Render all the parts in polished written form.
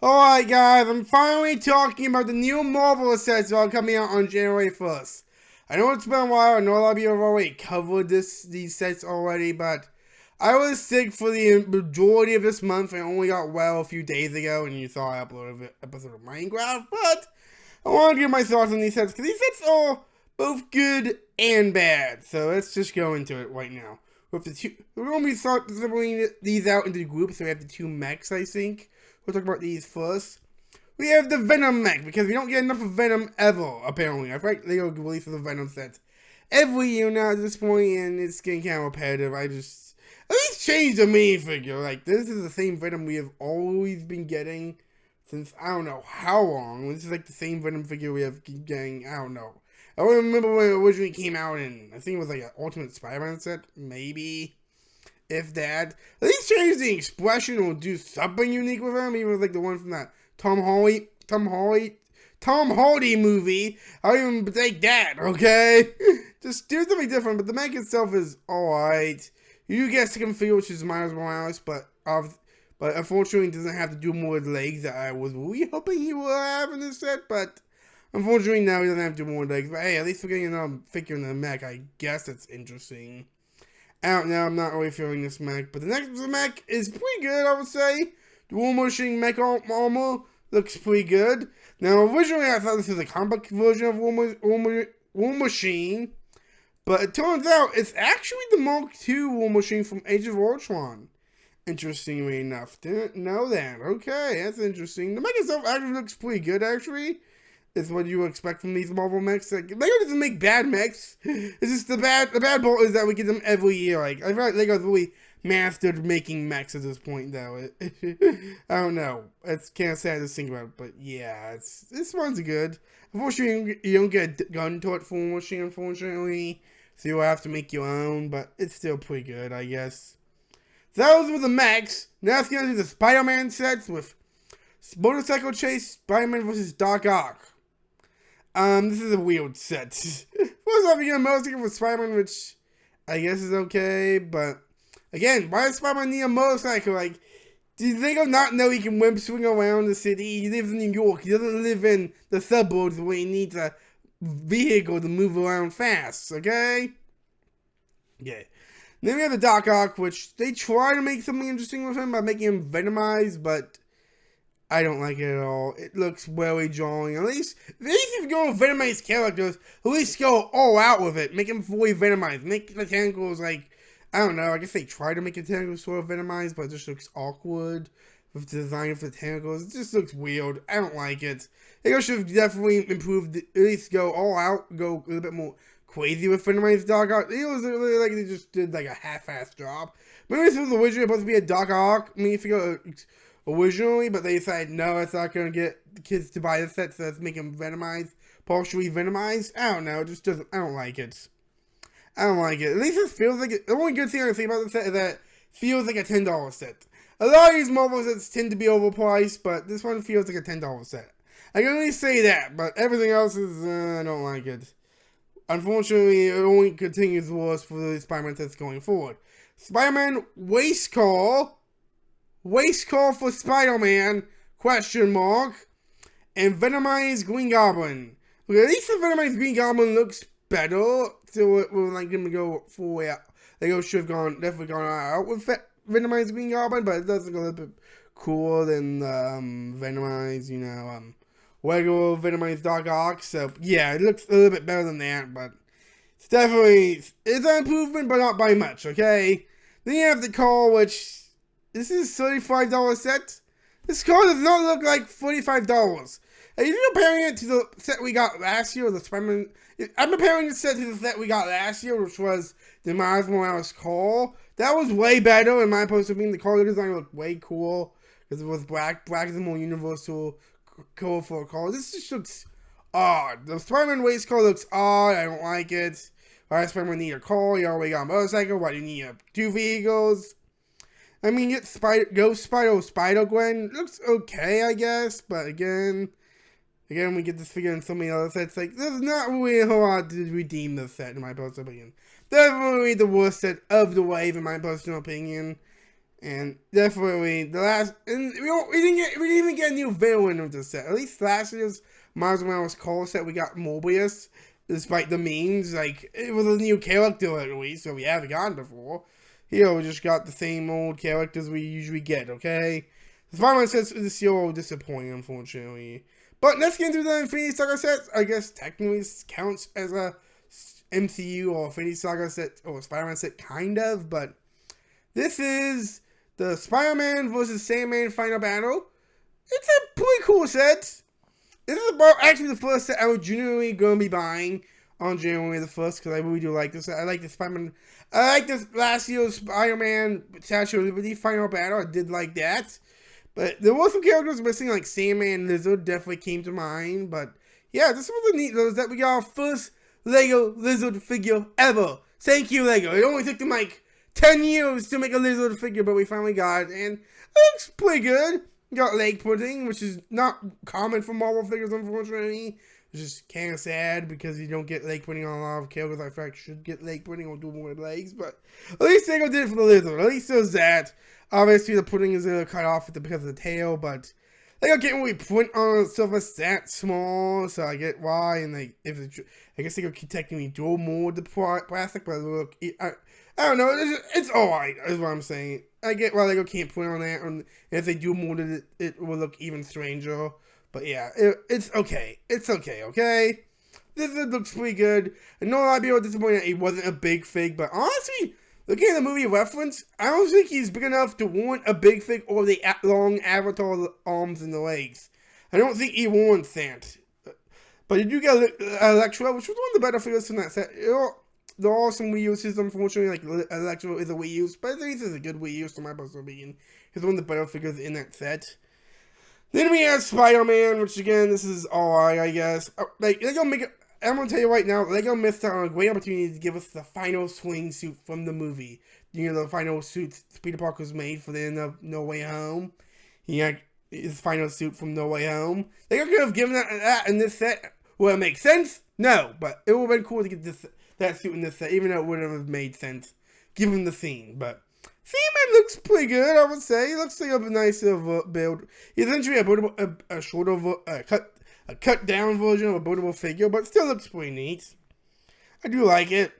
Alright guys, I'm finally talking about the new Marvel sets that are coming out on January 1st. I know it's been a while, I know a lot of you have already covered these sets already, but I was sick for the majority of this month and only got well a few days ago, and you saw I uploaded an episode of Minecraft, but I want to give my thoughts on these sets, because these sets are both good and bad, so let's just go into it right now. We're going to be separating these out into groups, so we have the two mechs, I think. We'll talk about these first. We have the Venom mech, because we don't get enough of Venom ever, apparently. I feel like Lego releases the Venom sets every year now at this point, and it's getting kind of repetitive. At least change the main figure. Like, this is the same Venom we have always been getting since, I don't know how long. This is like the same Venom figure we have been getting, I don't know. I don't remember when it originally came out in, I think it was like an Ultimate Spider-Man set, maybe. If that, at least change the expression or do something unique with him. Even like the one from that Tom Hardy movie. I'll even take that, okay? Just do something different. But the mech itself is alright. You get second feel, which is Miles Morales, but unfortunately, it doesn't have to do more with legs that I was really hoping he would have in this set. But unfortunately, now he doesn't have to do more legs. But hey, at least we're getting another figure in the mech. I guess it's interesting. Out now, I'm not really feeling this mech, but the next mech is pretty good, I would say. The War Machine mech armor looks pretty good. Now, originally I thought this was a comic version of War Machine, but it turns out it's actually the Mark II War Machine from Age of Ultron. Interestingly enough, didn't know that. Okay, that's interesting. The mech itself actually looks pretty good, actually. Is what you expect from these Marvel mechs. Like, Lego doesn't make bad mechs. It's just the bad part is that we get them every year. Like, I feel like Lego's really mastered making mechs at this point, though. I don't know. It's kind of sad to think about, but yeah, this one's good. Unfortunately, you don't get a gun to it for War Machine, unfortunately, so you'll have to make your own, but it's still pretty good, I guess. So that was with the mechs. Now it's gonna do the Spider-Man sets with Motorcycle Chase, Spider-Man vs. Doc Ock. This is a weird set. First off, you get a motorcycle for Spider-Man, which I guess is okay, but again, why does Spider-Man need a motorcycle? Like, does Lego not know he can whip swing around the city? He lives in New York. He doesn't live in the suburbs where he needs a vehicle to move around fast, okay? Yeah. Then we have the Doc Ock, which they try to make something interesting with him by making him Venomized, but I don't like it at all. It looks very jarring. At least if you're going with Venomized characters, at least go all out with it. Make them fully Venomized. Make the tentacles like, I don't know, I guess they try to make the tentacles sort of Venomized, but it just looks awkward with the design for the tentacles. It just looks weird. I don't like it. They should have definitely improved, at least go all out, go a little bit more crazy with Venomized Doc Ock. It was really like they just did like a half-assed job. Maybe this was originally supposed to be a Doc Ock minifigure originally, but they decided no, it's not going to get the kids to buy the set, so let's make them Venomized, partially Venomized. I don't know, it just doesn't, I don't like it. I don't like it. At least it feels like it. The only good thing I can say about the set is that it feels like a $10 set. A lot of these Marvel sets tend to be overpriced, but this one feels like a $10 set. I can only say that, but everything else is, I don't like it. Unfortunately, it only continues worse for the Spider-Man sets going forward. Spider-Man Waste Call for Spider-Man, question mark, and Venomized Green Goblin. Okay, at least the Venomized Green Goblin looks better, so we're like gonna go for it. They should have definitely gone out with Venomized Green Goblin, but it does look a little bit cooler than Venomized, regular Venomized Doc Ock. So yeah, it looks a little bit better than that, but it's an improvement, but not by much. Okay, then you have the call, which this is $35 set. This car does not look like $45. Are you comparing it to the set we got last year, the Spider-Man? I'm comparing the set to the set we got last year, which was the Miles Morales car. That was way better, in my opinion. The car design looked way cool because it was black. Black is a more universal color for a car. This just looks odd. The Spider-Man race car looks odd. I don't like it. Why does Spider-Man need a car? You already got a motorcycle. Why do you need two vehicles? I mean, get Ghost Spider-Gwen looks okay, I guess, but again, we get this figure in so many other sets. Like, there's not really a whole lot to redeem this set, in my personal opinion. Definitely the worst set of the wave, in my personal opinion. And definitely the last, and we didn't even get a new villain with this set. At least last year's Miles Morales Call set, we got Mobius, despite the memes. Like, it was a new character at least, so we haven't gotten before. Here we just got the same old characters we usually get. Okay, the Spider-Man sets this year were disappointing, unfortunately. But let's get into the Infinity Saga sets. I guess technically this counts as a MCU or Infinity Saga set or Spider-Man set, kind of. But this is the Spider-Man vs. Sandman final battle. It's a pretty cool set. This is about actually the first set I was genuinely going to be buying on January the 1st because I really do like this. I like the Spider-Man. I like this last year's Spider-Man Statue of Liberty final battle. I did like that. But there were some characters missing, like Sandman and Lizard definitely came to mind. But yeah, this was a neat news that we got our first Lego Lizard figure ever. Thank you, Lego. It only took them like 10 years to make a Lizard figure, but we finally got it. And it looks pretty good. We got leg pudding, which is not common for Marvel figures, unfortunately. It's just kind of sad because you don't get leg pudding on a lot of characters. I feel like should get leg pudding or do more with legs, but at least Lego did it for the Lizard. At least there's that. Obviously, the pudding is cut off because of the tail, but Lego can't really print on a surface that small, so I get why. And I guess they could technically do more with the plastic, but look, I don't know. It's alright, is what I'm saying. I get why Lego can't print on that, and if they do more to it will look even stranger. But yeah, it's okay. It's okay, okay? This looks pretty good. I know a lot of people are disappointed that it wasn't a big fig, but honestly, looking at the movie reference, I don't think he's big enough to warrant a big fig or the long Avatar arms and the legs. I don't think he warrants that. But you do get Electro, which was one of the better figures from that set. There are some reuses, unfortunately, like Electro is a reuse, but I think this is a good reuse to my personal opinion. He's one of the better figures in that set. Then we have Spider-Man, which again, this is alright, I guess. Like, Lego make it. I'm gonna tell you right now, Lego missed out on a great opportunity to give us the final swing suit from the movie. You know, the final suit Peter Parker's made for the end of No Way Home. He had his final suit from No Way Home. They could have given that in this set. Would it make sense? No, but it would have been cool to get that suit in this set, even though it wouldn't have made sense given the scene. But Sandman looks pretty good, I would say. He looks like a nice build. He's essentially a shorter, a cut down version of a buildable figure, but still looks pretty neat. I do like it.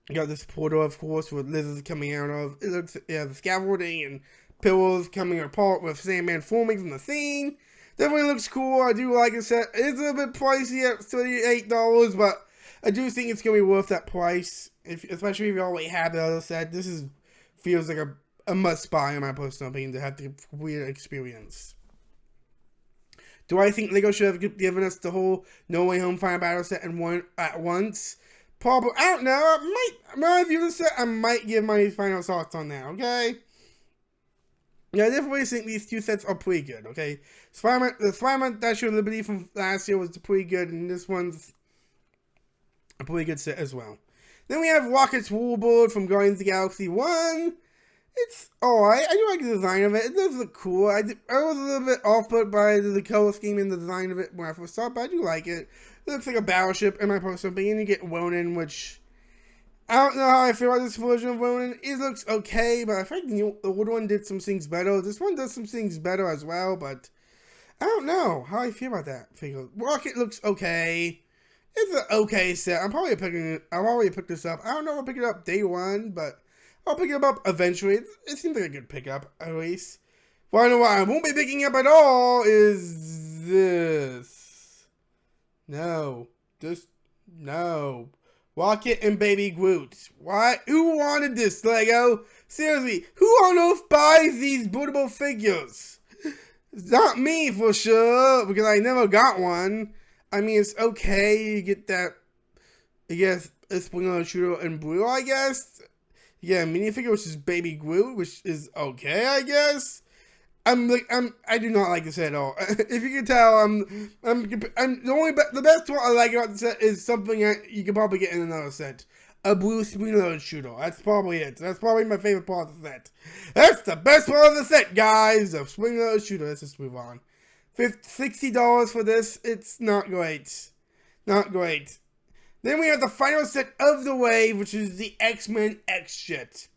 You got this portal, of course, with lizards coming out of. It looks, yeah, the scaffolding and pillars coming apart with Sandman forming from the scene. Definitely looks cool. I do like it. Set. It's a little bit pricey at $38, but I do think it's gonna be worth that price. Especially if you already have the other set. This feels like a must buy in my personal opinion to have the weird experience. Do I think Lego should have given us the whole No Way Home final battle set at once? Probably. I don't know. When I review the set, I might give my final thoughts on that. Okay. Yeah, I definitely think these two sets are pretty good, okay? The Spider-Man Statue of Liberty from last year was pretty good, and this one's a pretty good set as well. Then we have Rocket's Warboard from Guardians of the Galaxy 1. It's alright. I do like the design of it. It does look cool. I was a little bit off-put by the color scheme and the design of it when I first saw it, but I do like it. It looks like a battleship, in my personal opinion. You get Ronan, which I don't know how I feel about this version of Ronan. It looks okay, but I think the old one did some things better. This one does some things better as well, but I don't know how I feel about that figure. Rocket looks okay. It's an okay set. I'll probably pick this up. I don't know if I'll pick it up day one, but I'll pick it up eventually. It seems like a good pickup, at least. Well, I know what I won't be picking up at all is this. No. Just, no. Rocket and Baby Groot. Why? Who wanted this, Lego? Seriously, who on earth buys these bootable figures? It's not me, for sure, because I never got one. I mean, it's okay. You get that, I guess, Esplanade Shooter and Blue, I guess. Yeah, minifigure, which is Baby Groot, which is okay, I guess. I do not like this at all. If you can tell, the best one I like about the set is something that you can probably get in another set. A blue Spring Shooter. That's probably it. That's probably my favorite part of the set. That's the best part of the set, guys. A Spring Shooter. Let's just move on. $60 for this. It's not great. Not great. Then we have the final set of the wave, which is the X-Men X-Jet.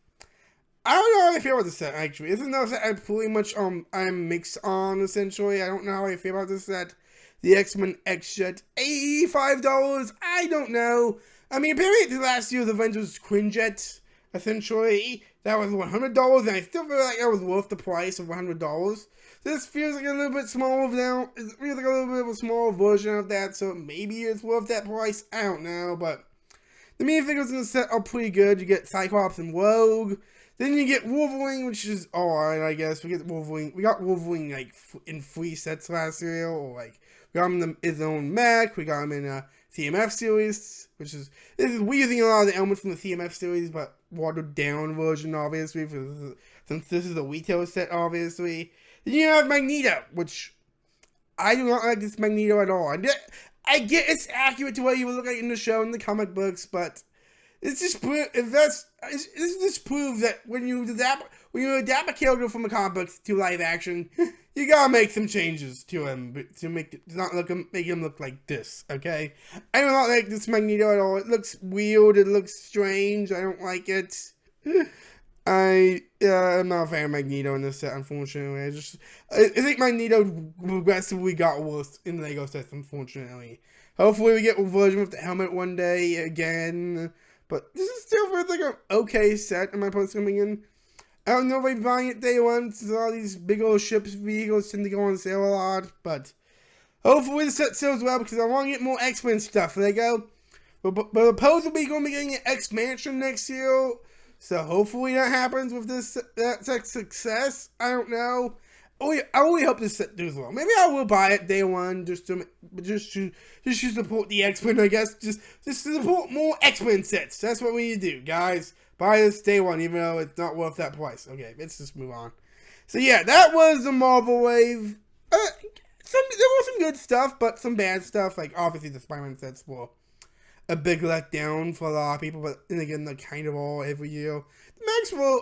I don't know how I feel about this set, actually. This is another set I pretty much, I'm mixed on, essentially. I don't know how I feel about this set. The X-Men X-Jet, $85, I don't know. I mean, apparently last year's Avengers Quinjet, essentially, that was $100, and I still feel like that was worth the price of $100. This feels like a little bit smaller now. It feels like a little bit of a smaller version of that, so maybe it's worth that price. I don't know, but the minifigures in the set are pretty good. You get Cyclops and Rogue. Then you get Wolverine, which is alright, I guess. We get Wolverine. We got Wolverine like in 3 sets last year, or like we got him in his own mech. We got him in a CMF series, which is we're using a lot of the elements from the CMF series, but watered down version, obviously, since this is a retail set, obviously. Then you have Magneto, which I do not like this Magneto at all. I get it's accurate to what he would look like in the show in the comic books, but it's just this just proves that when you adapt a character from a comic book to live action, you gotta make some changes to him to make him look like this. Okay, I do not like this Magneto at all. It looks weird. It looks strange. I don't like it. I'm not a fan of Magneto in this set, unfortunately. I think Magneto progressively got worse in the Lego sets, unfortunately. Hopefully we get a version with the helmet one day again. But this is still like an okay set in my post coming in. I don't know if I'm buying it day one, since all these big old ships vehicles tend to go on sale a lot. But hopefully the set sells well, because I want to get more X-Men stuff. Lego. But supposedly going to be getting an X-Mansion next year. So hopefully that happens with this success. I don't know. I really hope this set does well. Maybe I will buy it day one just to support the X-Men. I guess just to support more X-Men sets. That's what we need to do, guys. Buy this day one, even though it's not worth that price. Okay, let's just move on. So yeah, that was the Marvel wave. There was some good stuff, but some bad stuff. Like obviously the Spider-Man sets were a big letdown for a lot of people, but then again, they're kind of all every year. The Max were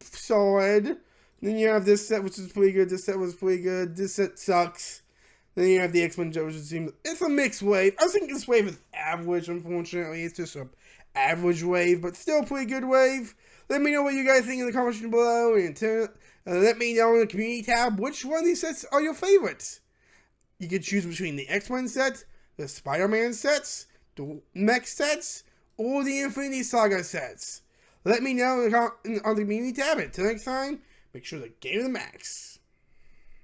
solid. Then you have this set, which is pretty good. This set was pretty good. This set sucks. Then you have the X-Men Joe, which seems it's a mixed wave. I was thinking this wave is average, unfortunately. It's just an average wave, but still a pretty good wave. Let me know what you guys think in the comments below, and let me know in the community tab which one of these sets are your favorites. You can choose between the X-Men set, the Spider-Man sets, the mech sets, or the Infinity Saga sets. Let me know on the community tab. Until next time, make sure to game the max.